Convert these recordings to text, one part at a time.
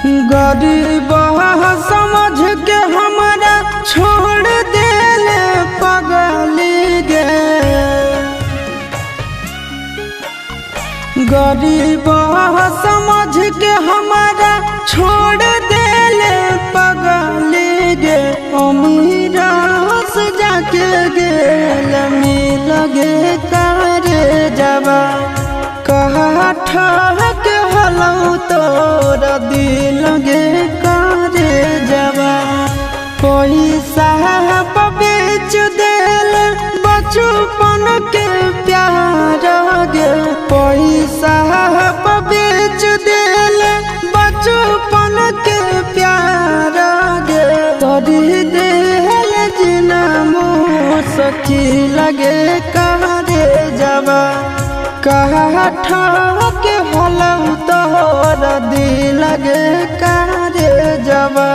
गरीब समझ के हमारा छोड़ देले पगली गे। गरीब समझ के हमारा छोड़ देले पगली गे। अमीरा से जाके गेल मिल गे करे जबा कहा ठहक हलौ तोरा दिल गे करे जबा। पैसा बेच देल बचपन के प्यार गे। पैसा बेच देल बचपन के प्यार गे। तोरी देल जिना मुसकी लगे करे जबा कहा ठहक हलौ तोरा दिल गे करे जबा।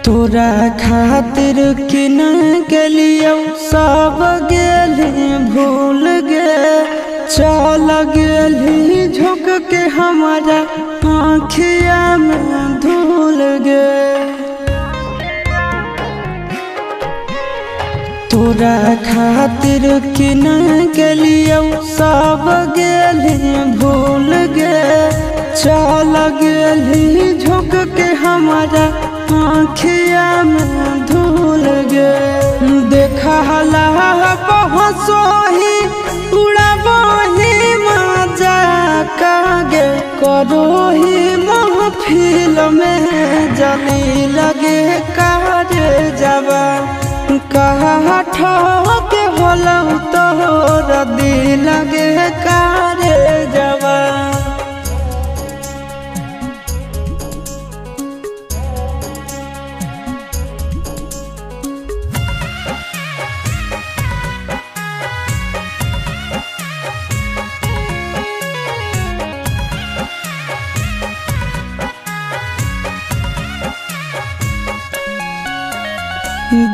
तोरा खातिर किन गेलियो सब गेली भूल गे। चल गेली झुक के हमारा आँखिया में धूल गे। तोरा खातिर किन गेलियो सब गेली भूल गे। चल गेली झुक के हमारा आँखिया में धूल गे। देखला पहुँचोही उड़ाबही मजाक गे। करोही महफिल में जली लगे करे जबा कहा ठहक हलौ तोरा दिल गे करे जबा।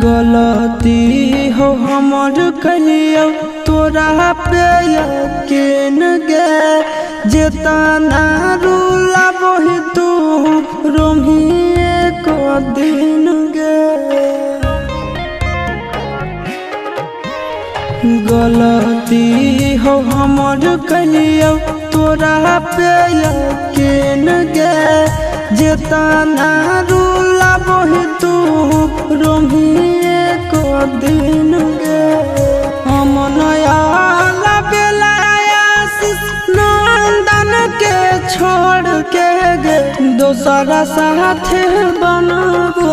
गलती हो हमर कहियो तोरा पे यकीन गे। जेतना रूला बही तू रोमिए को दिन गे। गलती हो हमर कहियो तोरा पे यकीन गे। जेतना रूला बही तू रोमिए को दिन गे। हमन आला बेलायासिस नंदन के छोड़ के गे। दोसरा साथे बनबो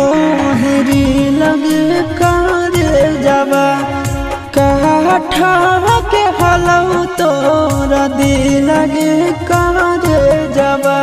हेरी लगे करे जबा कहा ठहक हलौ तोरा दिल गे करे जबा।